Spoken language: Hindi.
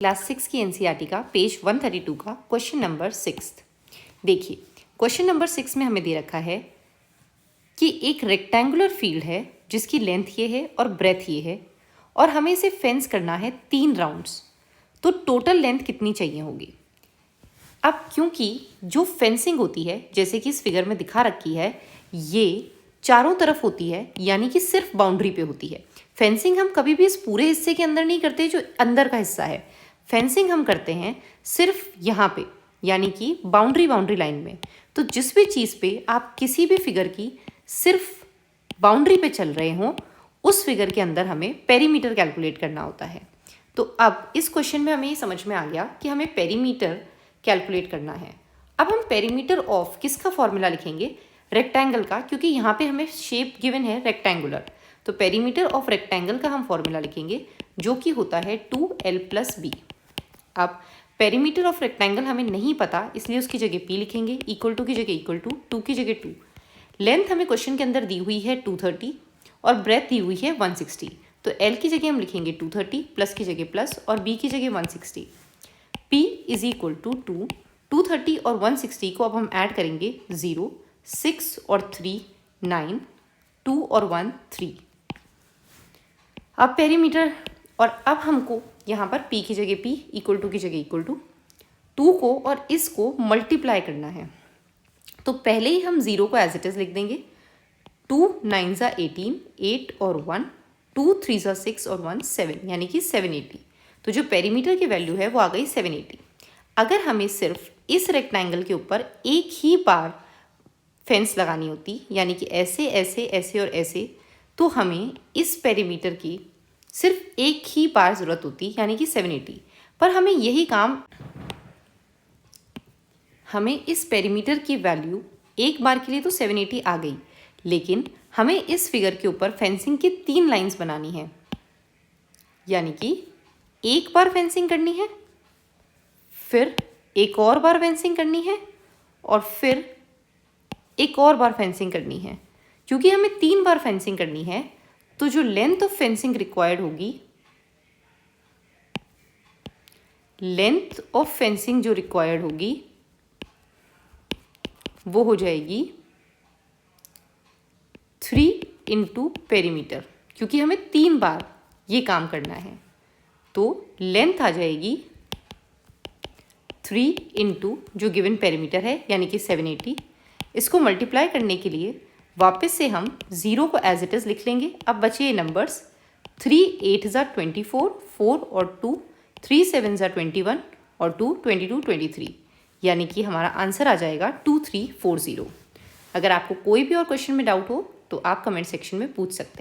क्लास 6 की एनसीईआरटी का पेज 132 का क्वेश्चन नंबर 6। देखिए क्वेश्चन नंबर 6 में हमें दे रखा है कि एक रेक्टेंगुलर फील्ड है जिसकी लेंथ ये है और ब्रेथ ये है और हमें इसे फेंस करना है 3 राउंड्स। तो टोटल लेंथ कितनी चाहिए होगी। अब क्योंकि जो फेंसिंग होती है जैसे कि इस फिगर में दिखा रखी है ये चारों तरफ होती है, यानी कि सिर्फ बाउंड्री पे होती है। फेंसिंग हम कभी भी इस पूरे हिस्से के अंदर नहीं करते जो अंदर का हिस्सा है। फेंसिंग हम करते हैं सिर्फ यहाँ पे, यानी कि बाउंड्री लाइन में। तो जिस भी चीज़ पे आप किसी भी फिगर की सिर्फ बाउंड्री पे चल रहे हों उस फिगर के अंदर हमें पेरीमीटर कैलकुलेट करना होता है। तो अब इस क्वेश्चन में हमें ये समझ में आ गया कि हमें पेरीमीटर कैलकुलेट करना है। अब हम पेरीमीटर ऑफ किसका फॉर्मूला लिखेंगे, रेक्टेंगल का, क्योंकि यहाँ पे हमें शेप गिवन है रेक्टेंगुलर। तो पेरीमीटर ऑफ रेक्टेंगल का हम फॉर्मूला लिखेंगे जो कि होता है 2l+b। अब पेरीमीटर ऑफ रेक्टेंगल हमें नहीं पता इसलिए उसकी जगह p लिखेंगे, इक्वल टू की जगह इक्वल टू, 2 की जगह 2। लेंथ हमें क्वेश्चन के अंदर दी हुई है 230 और ब्रेथ दी हुई है 160। तो l की जगह हम लिखेंगे 230, प्लस की जगह प्लस और b की जगह 160। p इज इक्वल टू 2, 230 और 160 को अब हम ऐड करेंगे 0, 6 और 3 9, 2 और 1 3। अब पेरीमीटर, और अब हमको यहाँ पर p की जगह p, इक्वल टू की जगह इक्वल टू 2 को और इसको मल्टीप्लाई करना है। तो पहले ही हम 0 को एज इट इज लिख देंगे। 2 9 ज़ा 18, 8 और 1, 2 3 ज़ा 6 और 1 7, यानी कि 780। तो जो पेरीमीटर की वैल्यू है वो आ गई 780। अगर हमें सिर्फ इस रेक्टेंगल के ऊपर एक ही बार फेंस लगानी होती, यानी कि ऐसे ऐसे ऐसे और ऐसे, तो हमें इस पेरीमीटर की सिर्फ एक ही बार ज़रूरत होती, यानी कि 780। पर हमें यही काम, हमें इस पेरीमीटर की वैल्यू एक बार के लिए तो 780 आ गई, लेकिन हमें इस फिगर के ऊपर फेंसिंग की 3 लाइंस बनानी है, यानी कि एक बार फेंसिंग करनी है, फिर एक और बार फेंसिंग करनी है और फिर एक और बार फेंसिंग करनी है। क्योंकि हमें 3 बार फेंसिंग करनी है तो जो लेंथ ऑफ फेंसिंग रिक्वायर्ड होगी, लेंथ ऑफ फेंसिंग जो रिक्वायर्ड होगी वो हो जाएगी 3 इंटू पेरीमीटर, क्योंकि हमें 3 बार ये काम करना है। तो लेंथ आ जाएगी 3 इंटू जो गिवन पेरीमीटर है, यानी कि 780। इसको मल्टीप्लाई करने के लिए वापस से हम 0 को एज इट इज़ लिख लेंगे। अब बचे ये नंबर्स, 3 8 ज़ा 24, 4 और 2, 3 7 ज़ा 21 और 2 22 23, यानी कि हमारा आंसर आ जाएगा 2340। अगर आपको कोई भी और क्वेश्चन में डाउट हो तो आप कमेंट सेक्शन में पूछ सकते हैं।